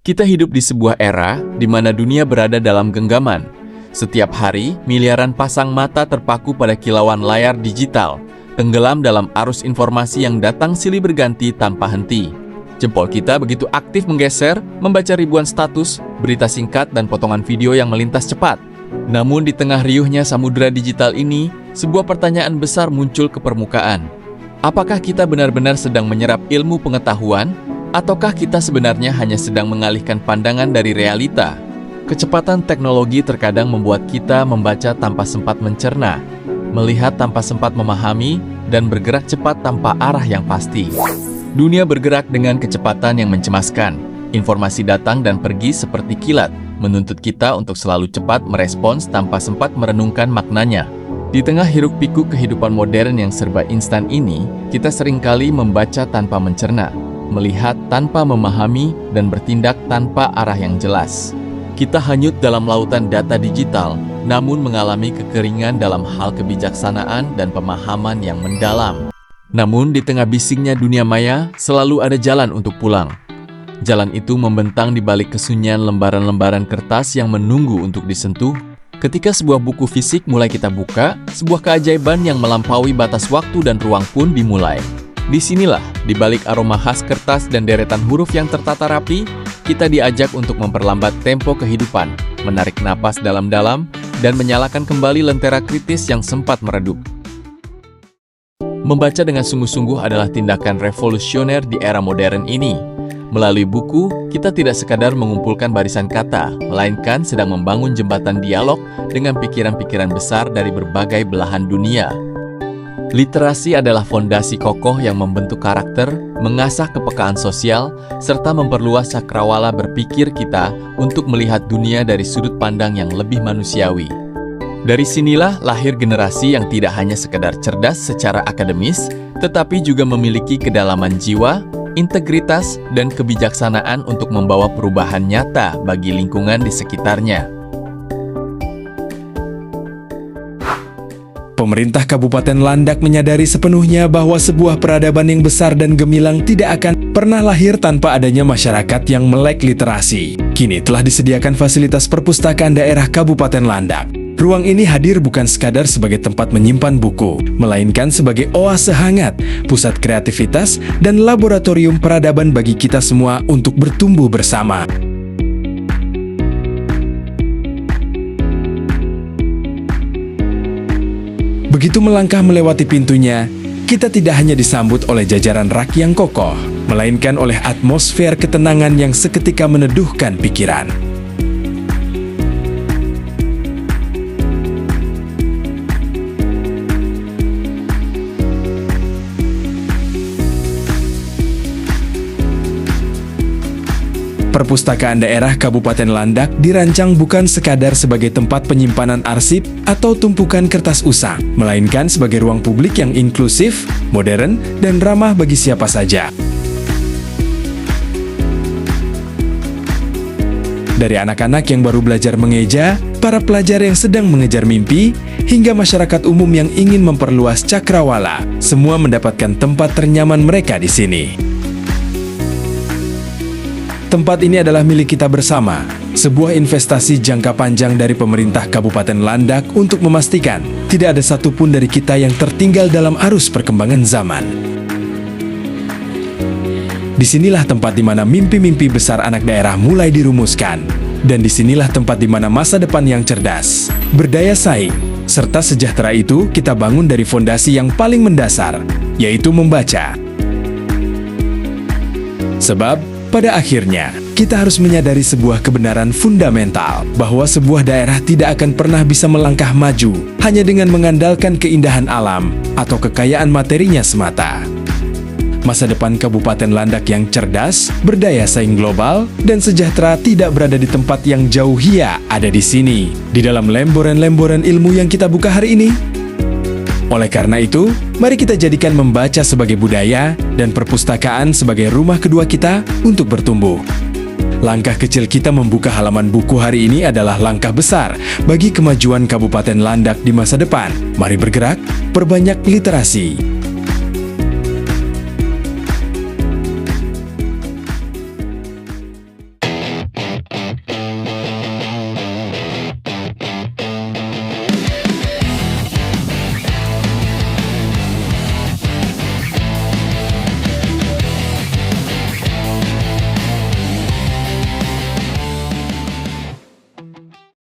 Kita hidup di sebuah era di mana dunia berada dalam genggaman. Setiap hari, miliaran pasang mata terpaku pada kilauan layar digital, tenggelam dalam arus informasi yang datang silih berganti tanpa henti. Jempol kita begitu aktif menggeser, membaca ribuan status, berita singkat, dan potongan video yang melintas cepat. Namun di tengah riuhnya samudera digital ini, sebuah pertanyaan besar muncul ke permukaan. Apakah kita benar-benar sedang menyerap ilmu pengetahuan? Ataukah kita sebenarnya hanya sedang mengalihkan pandangan dari realita? Kecepatan teknologi terkadang membuat kita membaca tanpa sempat mencerna, melihat tanpa sempat memahami, dan bergerak cepat tanpa arah yang pasti. Dunia bergerak dengan kecepatan yang mencemaskan. Informasi datang dan pergi seperti kilat, menuntut kita untuk selalu cepat merespons tanpa sempat merenungkan maknanya. Di tengah hiruk-pikuk kehidupan modern yang serba instan ini, kita seringkali membaca tanpa mencerna, melihat tanpa memahami, dan bertindak tanpa arah yang jelas. Kita hanyut dalam lautan data digital, namun mengalami kekeringan dalam hal kebijaksanaan dan pemahaman yang mendalam. Namun di tengah bisingnya dunia maya, selalu ada jalan untuk pulang. Jalan itu membentang di balik kesunyian lembaran-lembaran kertas yang menunggu untuk disentuh. Ketika sebuah buku fisik mulai kita buka, sebuah keajaiban yang melampaui batas waktu dan ruang pun dimulai. Disinilah, di balik aroma khas kertas dan deretan huruf yang tertata rapi, kita diajak untuk memperlambat tempo kehidupan, menarik napas dalam-dalam, dan menyalakan kembali lentera kritis yang sempat meredup. Membaca dengan sungguh-sungguh adalah tindakan revolusioner di era modern ini. Melalui buku, kita tidak sekadar mengumpulkan barisan kata, melainkan sedang membangun jembatan dialog dengan pikiran-pikiran besar dari berbagai belahan dunia. Literasi adalah fondasi kokoh yang membentuk karakter, mengasah kepekaan sosial, serta memperluas cakrawala berpikir kita untuk melihat dunia dari sudut pandang yang lebih manusiawi. Dari sinilah lahir generasi yang tidak hanya sekedar cerdas secara akademis, tetapi juga memiliki kedalaman jiwa, integritas, dan kebijaksanaan untuk membawa perubahan nyata bagi lingkungan di sekitarnya. Pemerintah Kabupaten Landak menyadari sepenuhnya bahwa sebuah peradaban yang besar dan gemilang tidak akan pernah lahir tanpa adanya masyarakat yang melek literasi. Kini telah disediakan fasilitas perpustakaan daerah Kabupaten Landak. Ruang ini hadir bukan sekadar sebagai tempat menyimpan buku, melainkan sebagai oase hangat, pusat kreativitas, dan laboratorium peradaban bagi kita semua untuk bertumbuh bersama. Begitu melangkah melewati pintunya, kita tidak hanya disambut oleh jajaran rak yang kokoh, melainkan oleh atmosfer ketenangan yang seketika meneduhkan pikiran. Perpustakaan daerah Kabupaten Landak dirancang bukan sekadar sebagai tempat penyimpanan arsip atau tumpukan kertas usang, melainkan sebagai ruang publik yang inklusif, modern, dan ramah bagi siapa saja. Dari anak-anak yang baru belajar mengeja, para pelajar yang sedang mengejar mimpi, hingga masyarakat umum yang ingin memperluas cakrawala, semua mendapatkan tempat ternyaman mereka di sini. Tempat ini adalah milik kita bersama, sebuah investasi jangka panjang dari pemerintah Kabupaten Landak untuk memastikan tidak ada satupun dari kita yang tertinggal dalam arus perkembangan zaman. Disinilah tempat di mana mimpi-mimpi besar anak daerah mulai dirumuskan, dan disinilah tempat di mana masa depan yang cerdas, berdaya saing, serta sejahtera itu kita bangun dari fondasi yang paling mendasar, yaitu membaca. Sebab, pada akhirnya, kita harus menyadari sebuah kebenaran fundamental bahwa sebuah daerah tidak akan pernah bisa melangkah maju hanya dengan mengandalkan keindahan alam atau kekayaan materinya semata. Masa depan Kabupaten Landak yang cerdas, berdaya saing global, dan sejahtera tidak berada di tempat yang jauh hia, ada di sini, di dalam lemboran-lemboran ilmu yang kita buka hari ini. Oleh karena itu, mari kita jadikan membaca sebagai budaya dan perpustakaan sebagai rumah kedua kita untuk bertumbuh. Langkah kecil kita membuka halaman buku hari ini adalah langkah besar bagi kemajuan Kabupaten Landak di masa depan. Mari bergerak, perbanyak literasi,